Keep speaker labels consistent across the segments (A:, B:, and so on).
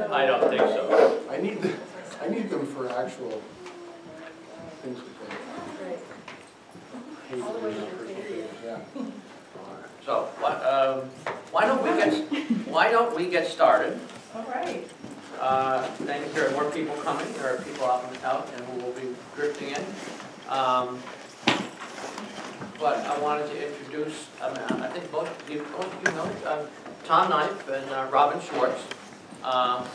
A: I don't think so.
B: I need them for actual things with them. Yeah.
A: So, why don't we get started?
C: All right.
A: Then there are more people coming. There are people out and who will be drifting in. But I wanted to introduce. I think most of you know Tom Knipe and Robin Schwartz. Tom.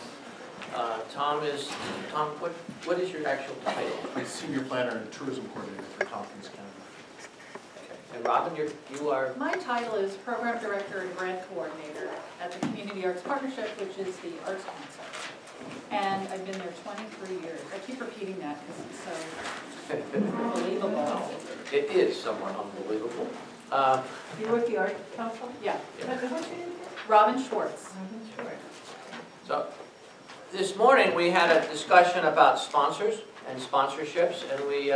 A: What is your actual title?
B: I'm Senior Planner and Tourism Coordinator for Tompkins County.
A: And Robin, you are?
C: My title is Program Director and Grant Coordinator at the Community Arts Partnership, which is the Arts Council. And I've been there 23 years. I keep repeating that because it's so unbelievable.
A: It is somewhat unbelievable.
C: You're with the Arts Council? Yeah.
A: Yeah.
C: What's your name? Robin Schwartz.
D: Robin Schwartz.
A: So, this morning we had a discussion about sponsors and sponsorships, and we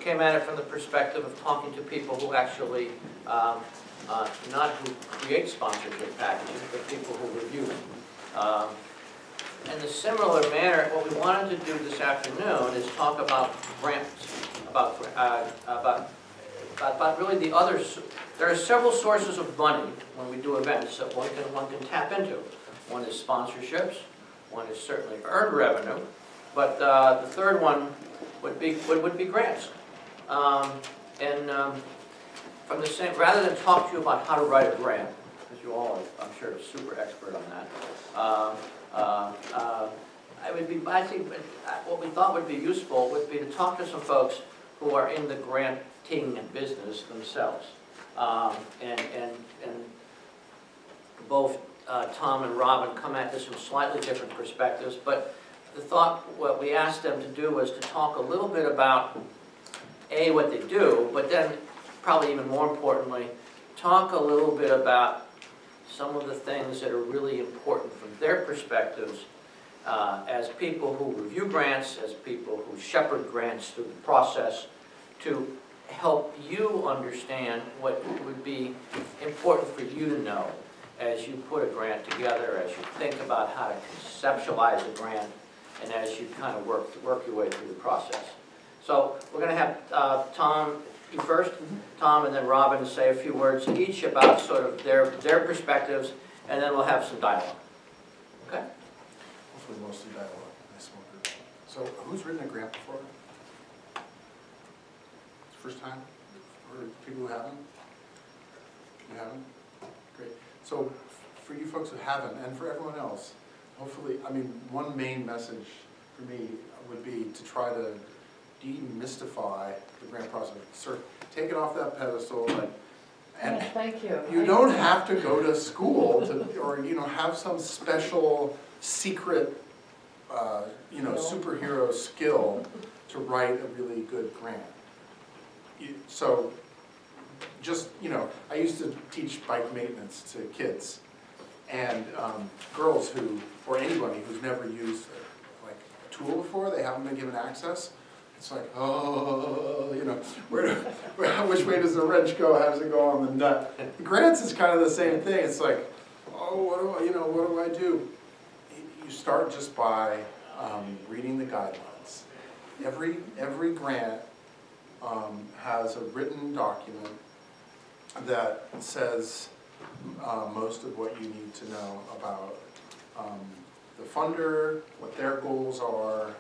A: came at it from the perspective of talking to people who actually, not who create sponsorship packages, but people who review them. In a similar manner, what we wanted to do this afternoon is talk about grants, about really the others. There are several sources of money when we do events that one can tap into. One is sponsorships. One is certainly earned revenue, but the third one would be grants. From the same, rather than talk to you about how to write a grant, because you all are, I'm sure, super expert on that. I think what we thought would be useful would be to talk to some folks who are in the granting business themselves, and both Tom and Robin come at this from slightly different perspectives, but the thought, what we asked them to do was to talk a little bit about what they do, but then probably even more importantly, talk a little bit about some of the things that are really important from their perspectives as people who review grants, as people who shepherd grants through the process, to help you understand what would be important for you to know as you put a grant together, as you think about how to conceptualize a grant, and as you kind of work your way through the process. So we're going to have Tom, you first, Tom, and then Robin say a few words each about sort of their perspectives, and then we'll have some dialogue. Okay?
B: Hopefully mostly dialogue. Nice small group. So who's written a grant before? It's the first time? Or people who haven't? You haven't? Great. So for you folks who haven't, and for everyone else, hopefully, I mean, one main message for me would be to try to demystify the grant process. Sort of take it off that pedestal, and
D: Yes, thank you.
B: you don't have to go to school or have some special secret superhero skill to write a really good grant. So just, I used to teach bike maintenance to kids, and girls who, or anybody who's never used a tool before, they haven't been given access. It's like, oh, which way does the wrench go? How does it go on the nut? Grants is kind of the same thing. It's like, oh, what do I do? You start just by reading the guidelines. Every grant has a written document that says most of what you need to know about the funder, what their goals are,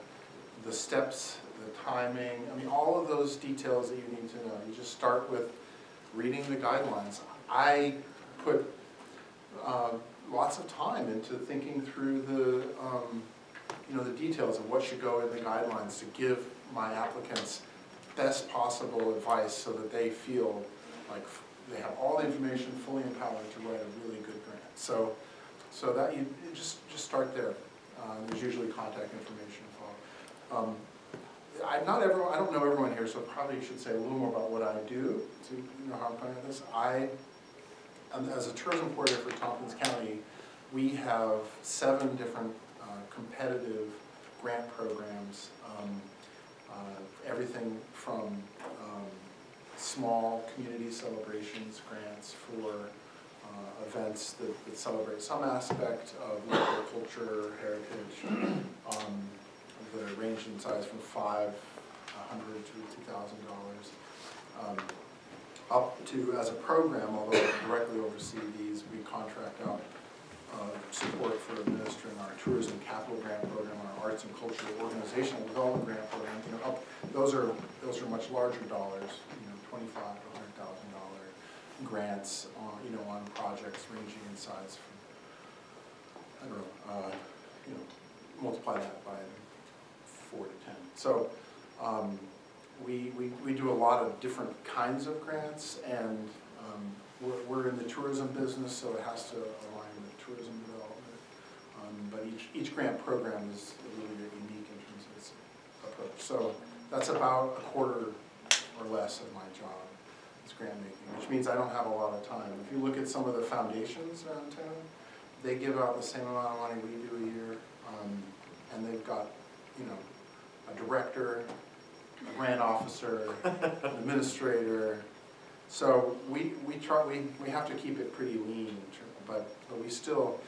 B: the steps, the timing, all of those details that you need to know. You just start with reading the guidelines. I put lots of time into thinking through the details of what should go in the guidelines to give my applicants best possible advice so that they feel like they have all the information, fully empowered to write a really good grant. So that you just start there. There's usually contact information involved. I don't know everyone here, so probably should say a little more about what I do, so you know how I'm coming at this. As a tourism coordinator for Tompkins County, we have 7 different competitive grant programs. Everything from small community celebrations grants for events that celebrate some aspect of local culture, heritage, that range in size from $500 to $2,000. Up to, as a program, although I directly oversee these, we contract out support for administering our tourism capital grant program, our arts and cultural organizational development grant program. You know, those are much larger dollars. You know, $25,000 to $100,000 grants on on projects ranging in size from, I don't know, multiply that by 4 to 10. So. We do a lot of different kinds of grants, and we're in the tourism business, so it has to align with tourism development. But each grant program is really unique in terms of its approach. So that's about a quarter or less of my job, is grant making, which means I don't have a lot of time. If you look at some of the foundations around town, they give out the same amount of money we do a year, and they've got a director, a grant officer, an administrator. So we have to keep it pretty lean, but we still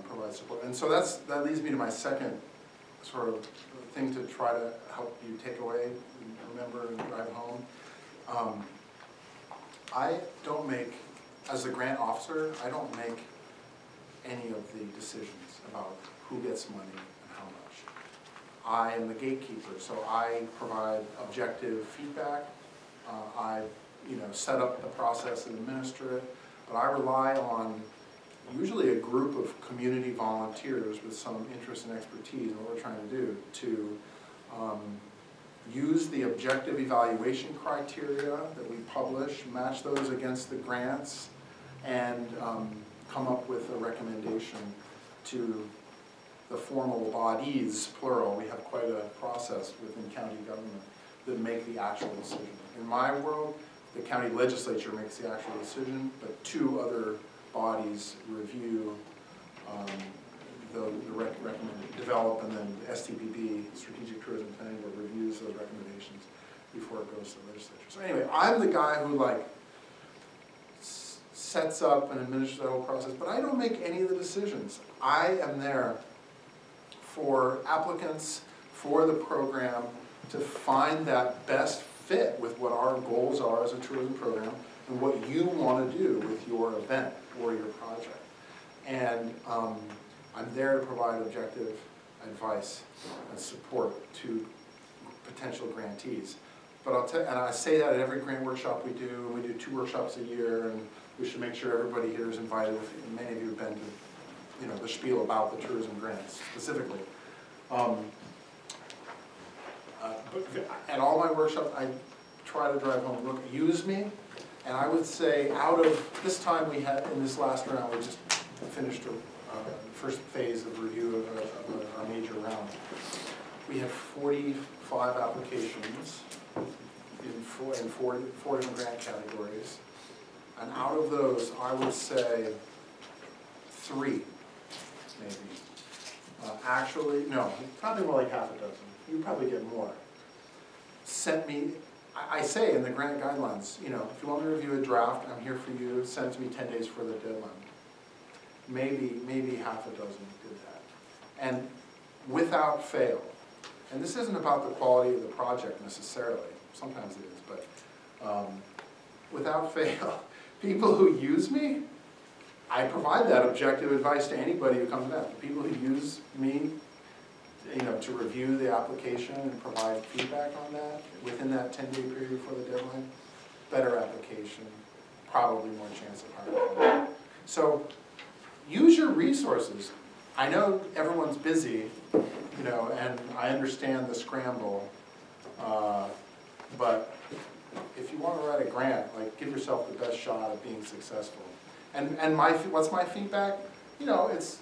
B: provide support. And so that leads me to my second sort of thing to try to help you take away, and remember, and drive home. I don't make, as the grant officer, I don't make any of the decisions about who gets money. I am the gatekeeper, so I provide objective feedback. I set up the process and administer it, but I rely on usually a group of community volunteers with some interest and expertise in what we're trying to do to use the objective evaluation criteria that we publish, match those against the grants, and come up with a recommendation to the formal bodies, plural. We have quite a process within county government that make the actual decision. In my world, the county legislature makes the actual decision, but 2 other bodies review the recommended, develop, and then the STPB, Strategic Tourism Planning Board, reviews those recommendations before it goes to the legislature. So anyway, I'm the guy who sets up and administers that whole process, but I don't make any of the decisions. I am there for applicants, for the program, to find that best fit with what our goals are as a tourism program and what you want to do with your event or your project. And I'm there to provide objective advice and support to potential grantees. But and I say that at every grant workshop we do. We do 2 workshops a year, and we should make sure everybody here is invited. Many of you have been to the spiel about the tourism grants specifically. At all my workshops, I try to drive home, look, use me, and I would say out of this time we had, in this last round, we just finished the first phase of review of our major round. We had 45 applications in four different grant categories, and out of those, I would say 3. Maybe. Actually, no, probably more like half a dozen. You probably get more. Sent me, I say in the grant guidelines, if you want me to review a draft, I'm here for you. Send it to me 10 days before the deadline. Maybe half a dozen did that. And without fail, and this isn't about the quality of the project necessarily, sometimes it is, but without fail, people who use me, I provide that objective advice to anybody who comes in. The people who use me, to review the application and provide feedback on that within that 10-day period before the deadline, better application, probably more chance of hiring. So use your resources. I know everyone's busy, and I understand the scramble, but if you want to write a grant, give yourself the best shot at being successful. And what's my feedback? It's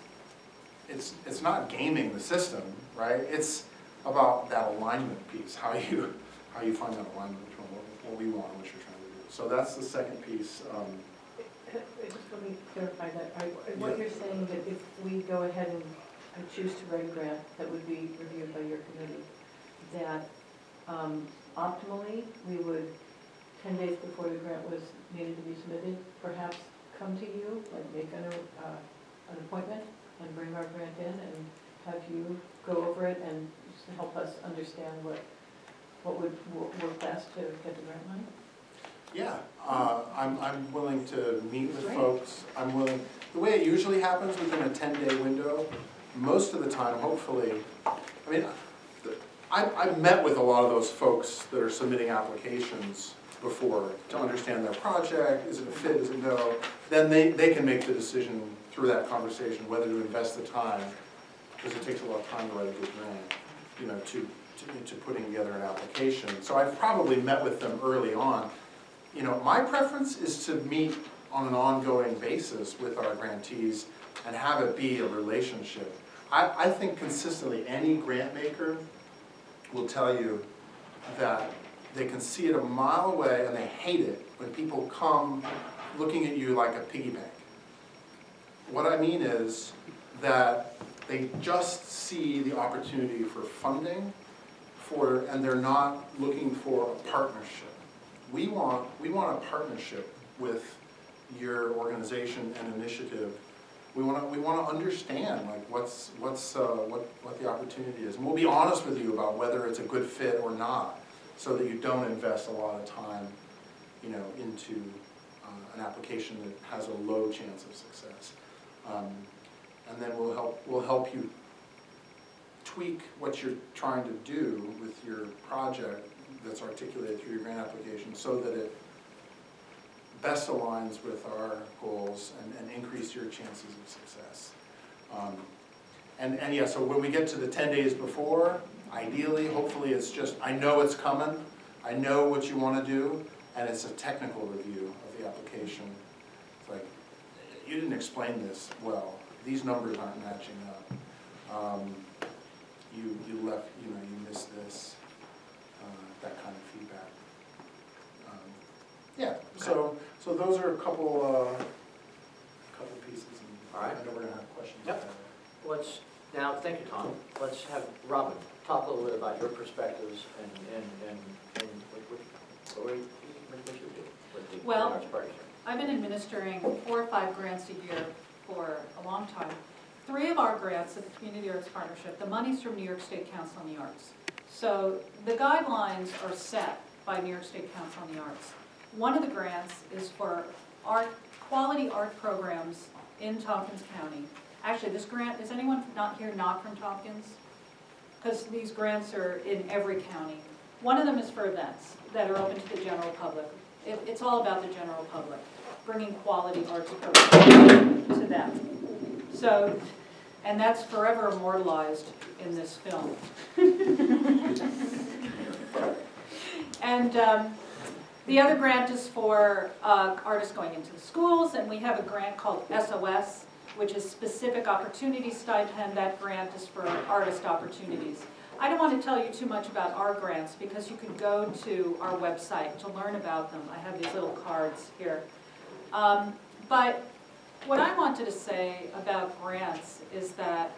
B: not gaming the system, right? It's about that alignment piece, how you find that alignment between what we want and what you're trying to do. So that's the second piece.
D: Just let me clarify that. What you're saying that if we go ahead and choose to write a grant that would be reviewed by your committee, that optimally we would, 10 days before the grant was needed to be submitted, perhaps come to you and make an appointment and bring our grant in and have you go over it and just help us understand what would work best to get the grant money?
B: Yeah, I'm willing to meet with
D: Great.
B: folks. I'm willing, the way it usually happens within a 10-day window, most of the time, hopefully, I mean, I've met with a lot of those folks that are submitting applications before to understand their project, is it a fit, is it no? Then they can make the decision through that conversation whether to invest the time, because it takes a lot of time to write a good grant, you know, to putting together an application. So I've probably met with them early on. You know, my preference is to meet on an ongoing basis with our grantees and have it be a relationship. I think consistently any grant maker will tell you that they can see it a mile away and they hate it when people come looking at you like a piggy bank. What I mean is that they just see the opportunity for funding and they're not looking for a partnership. We want a partnership with your organization and initiative. We want to understand like what the opportunity is, and we'll be honest with you about whether it's a good fit or not, so that you don't invest a lot of time, you know, into an application that has a low chance of success. And then we'll help you tweak what you're trying to do with your project that's articulated through your grant application so that it best aligns with our goals and increase your chances of success. And yeah, so when we get to the 10 days before, ideally, hopefully it's just, I know it's coming, I know what you want to do, and it's a technical review of the application. It's like, you didn't explain this well, these numbers aren't matching up. You left, you know, you missed this, that kind of feedback. Yeah, so those are a couple pieces.
A: All right.
B: I know we're gonna have questions.
A: Yep. Let's, now, thank you, Tom. Let's have Robin talk a little bit about your perspectives and what you do with the
C: Well,
A: Arts Partnership.
C: I've been administering 4 or 5 grants a year for a long time. 3 of our grants at the Community Arts Partnership, the money's from New York State Council on the Arts. So the guidelines are set by New York State Council on the Arts. One of the grants is for quality art programs in Tompkins County. Actually, this grant, is anyone not from Tompkins? Because these grants are in every county. One of them is for events that are open to the general public. It's all about the general public, bringing quality arts programs to them. So, and that's forever immortalized in this film. And the other grant is for artists going into the schools, and we have a grant called SOS, which is Specific Opportunity Stipend. That grant is for artist opportunities. I don't want to tell you too much about our grants because you can go to our website to learn about them. I have these little cards here. But what I wanted to say about grants is that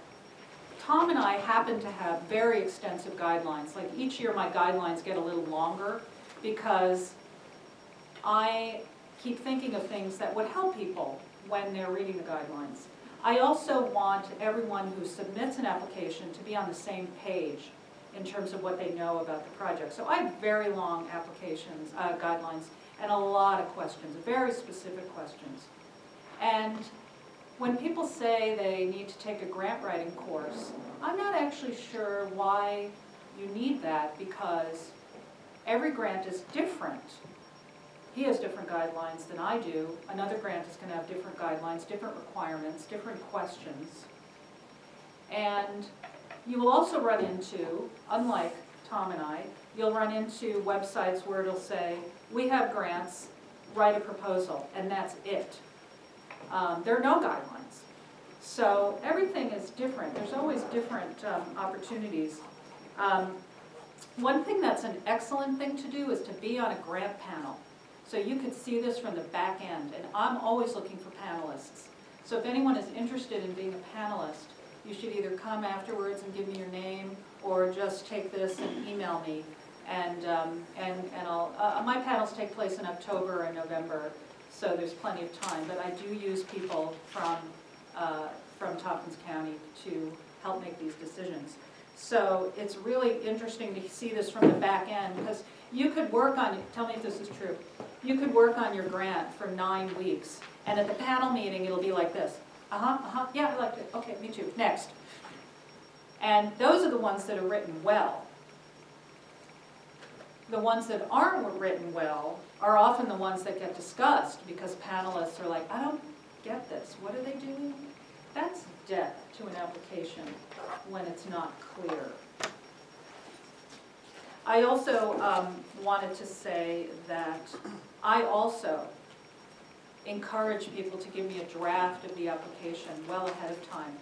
C: Tom and I happen to have very extensive guidelines. Like each year my guidelines get a little longer because I keep thinking of things that would help people when they're reading the guidelines. I also want everyone who submits an application to be on the same page in terms of what they know about the project. So I have very long applications, guidelines, and a lot of questions, very specific questions. And when people say they need to take a grant writing course, I'm not actually sure why you need that because every grant is different. He has different guidelines than I do. Another grant is going to have different guidelines, different requirements, different questions. And you will also run into, unlike Tom and I, you'll run into websites where it'll say, we have grants, write a proposal, and that's it. There are no guidelines. So everything is different. There's always different opportunities. One thing that's an excellent thing to do is to be on a grant panel. So you could see this from the back end, and I'm always looking for panelists. So if anyone is interested in being a panelist, you should either come afterwards and give me your name, or just take this and email me. And I'll, my panels take place in October and November. so there's plenty of time. But I do use people from Tompkins County to help make these decisions. So it's really interesting to see this from the back end, because you could work on, tell me if this is true, you could work on your grant for 9 weeks, and at the panel meeting, it'll be like this. Yeah, I liked it. Okay, me too. Next. And those are the ones that are written well. The ones that aren't written well are often the ones that get discussed, because panelists are like, I don't get this. What are they doing? That's death to an application when it's not clear. I also wanted to say that I also encourage people to give me a draft of the application well ahead of time.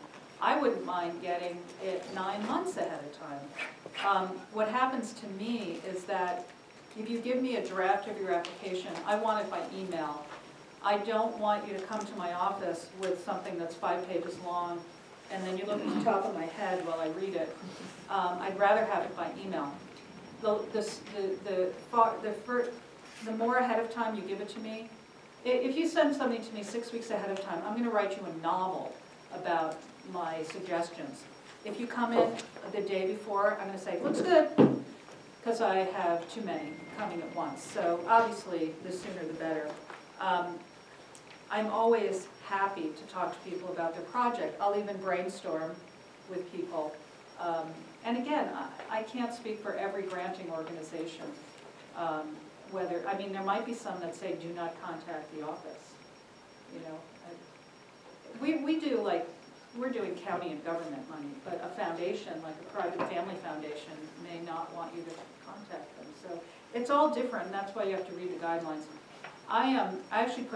C: I wouldn't mind getting it 9 months ahead of time. What happens to me is that if you give me a draft of your application, I want it by email. I don't want you to come to my office with something that's 5 pages long and then you look at the top of my head while I read it. I'd rather have it by email. The more ahead of time you give it to me, if you send something to me 6 weeks ahead of time, I'm going to write you a novel about my suggestions. If you come in the day before, I'm going to say, looks good, because I have too many coming at once. So obviously, the sooner the better. I'm always happy to talk to people about their project. I'll even brainstorm with people. And again, I can't speak for every granting organization. I mean, there might be some that say, do not contact the office. You know, we do like, we're doing county and government money, but a foundation, like a private family foundation, may not want you to contact them. So it's all different, and that's why you have to read the guidelines. I actually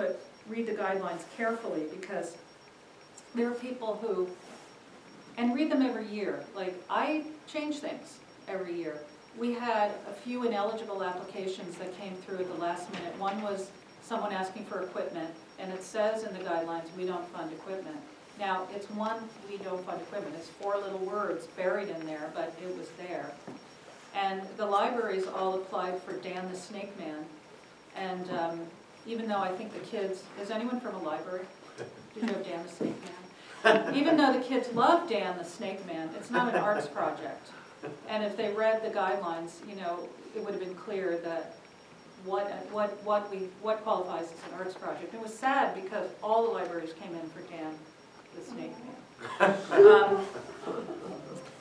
C: read the guidelines carefully, because there are people who, and read them every year. Like, I change things every year. We had a few ineligible applications that came through at the last minute. One was someone asking for equipment, and it says in the guidelines, we don't fund equipment. Now, it's one, we don't fund equipment. It's 4 little words buried in there, but it was there. And the libraries all applied for Dan the Snake Man. And even though I think the kids, is anyone from a library? Did you have Dan the Snake Man? Even though the kids love Dan the Snake Man, it's not an arts project. And if they read the guidelines, you know, it would have been clear that what qualifies as an arts project. It was sad because all the libraries came in for Dan the Snake Man.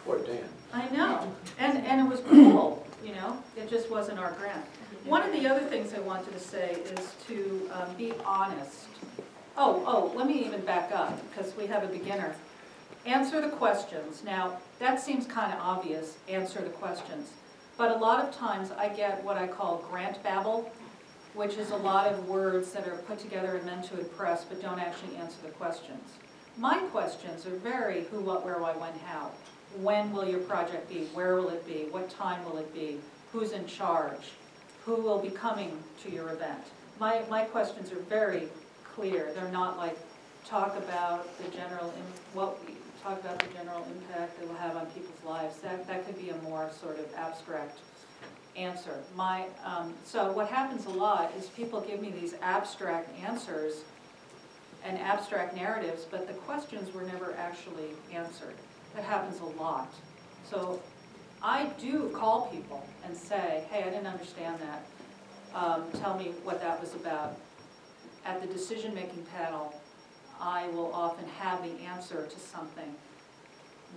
A: Poor Dan.
C: I know, and it was cool, you know, it just wasn't our grant. One of the other things I wanted to say is to be honest. Let me even back up, because we have a beginner. Answer the questions. Now, that seems kind of obvious, answer the questions. But a lot of times I get what I call grant babble, which is a lot of words that are put together and meant to impress, but don't actually answer the questions. My questions are very who, what, where, why, when, how. When will your project be? Where will it be? What time will it be? Who's in charge? Who will be coming to your event? My questions are very clear. They're not like, talk about the general impact it will have on people's lives. That could be a more sort of abstract answer. So what happens a lot is people give me these abstract answers and abstract narratives, but the questions were never actually answered. That happens a lot. So I do call people and say, hey, I didn't understand that. Tell me what that was about. At the decision-making panel, I will often have the answer to something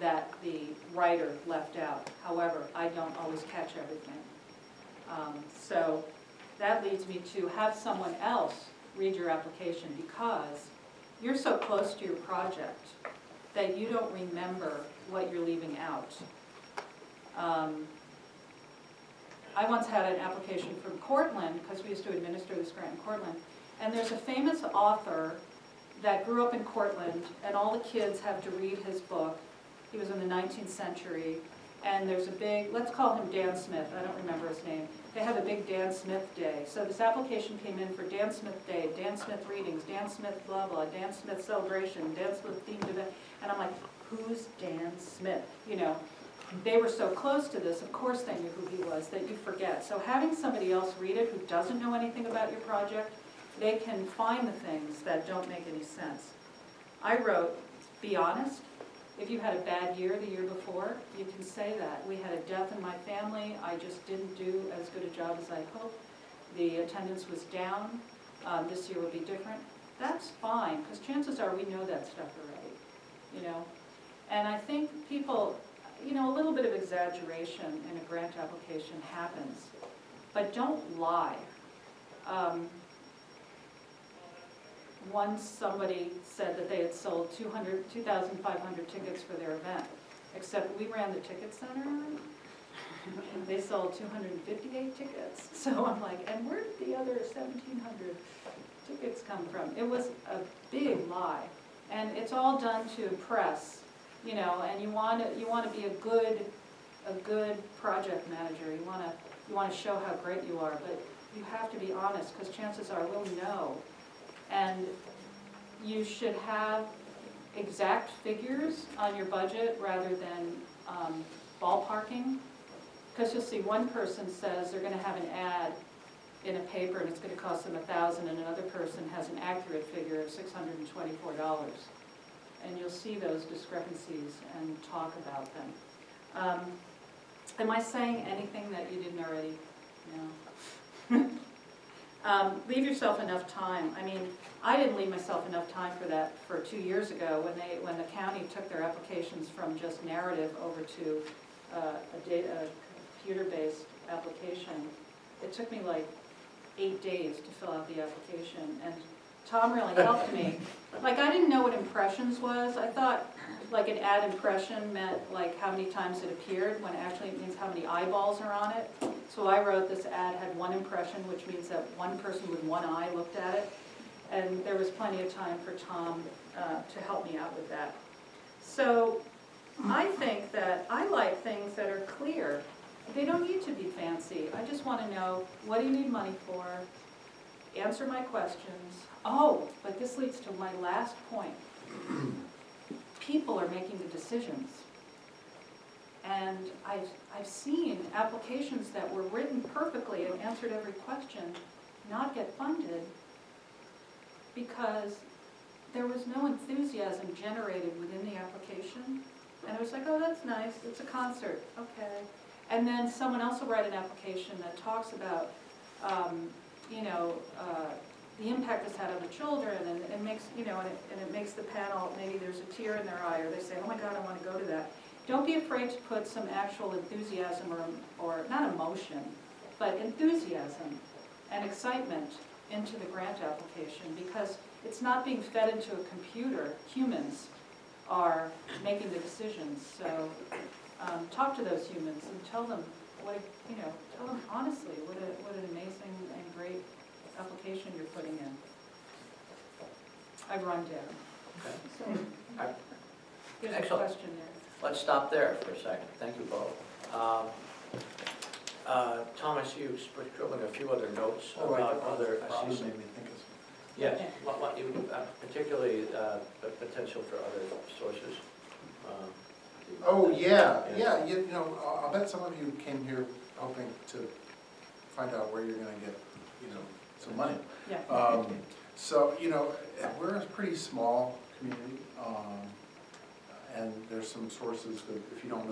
C: that the writer left out. However, I don't always catch everything. So that leads me to have someone else read your application, because you're so close to your project that you don't remember what you're leaving out. I once had an application from Cortland, because we used to administer this grant in Cortland, and there's a famous author that grew up in Cortland, and all the kids have to read his book. He was in the 19th century, and there's a big, let's call him Dan Smith, I don't remember his name. They have a big Dan Smith Day. So this application came in for Dan Smith Day, Dan Smith readings, Dan Smith blah blah, Dan Smith celebration, Dan Smith themed event, and I'm like, who's Dan Smith? You know, they were so close to this, of course they knew who he was, that you forget. So having somebody else read it who doesn't know anything about your project they can find the things that don't make any sense. I wrote, be honest. If you had a bad year the year before, you can say that. We had a death in my family. I just didn't do as good a job as I hoped. The attendance was down. This year will be different. That's fine, because chances are we know that stuff already, you know. And I think people, you know, a little bit of exaggeration in a grant application happens, but don't lie. Once somebody said that they had sold 2,500 tickets for their event, except we ran the ticket center, and they sold 258 tickets. So I'm like, and where did the other 1,700 tickets come from? It was a big lie, and it's all done to impress, you know. And you want to be a good project manager. You want to show how great you are, but you have to be honest, because chances are we'll know. And you should have exact figures on your budget rather than ballparking. Because you'll see one person says they're going to have an ad in a paper and it's going to cost them $1,000, and another person has an accurate figure of $624. And you'll see those discrepancies and talk about them. Am I saying anything that you didn't already know? Leave yourself enough time. I mean, I didn't leave myself enough time for that for 2 years ago when the county took their applications from just narrative over to a computer-based application. It took me like 8 days to fill out the application, and Tom really helped me. Like, I didn't know what impressions was. I thought like an ad impression meant like how many times it appeared, when actually it means how many eyeballs are on it. So I wrote this ad had 1 impression, which means that one person with 1 eye looked at it. And there was plenty of time for Tom to help me out with that. So I think that I like things that are clear. They don't need to be fancy. I just want to know, what do you need money for? Answer my questions. Oh, but this leads to my last point. People are making the decisions. And I've seen applications that were written perfectly and answered every question not get funded because there was no enthusiasm generated within the application. And it was like, oh, that's nice, it's a concert, okay. And then someone else will write an application that talks about, you know, the impact it's had on the children, and it makes, you know, and it makes the panel, maybe there's a tear in their eye, or they say, oh my God, I want to go to that. Don't be afraid to put some actual enthusiasm or not emotion, but enthusiasm and excitement into the grant application, because it's not being fed into a computer. Humans are making the decisions. So talk to those humans and tell them what, you know, tell them honestly what an amazing and great application you're putting in. I've run down.
A: Okay.
C: So there's a
A: Excellent.
C: question there.
A: Let's stop there for a second. Thank you both. Thomas, you scribbled a few other notes about other. I see some.
B: Made me think of something.
A: Yes, what you, particularly the potential for other sources.
B: Oh, yeah, you know, I'll bet some of you came here hoping to find out where you're gonna get, you know, some money.
C: Yeah.
B: So, you know, we're a pretty small community, and there's some sources that if you don't know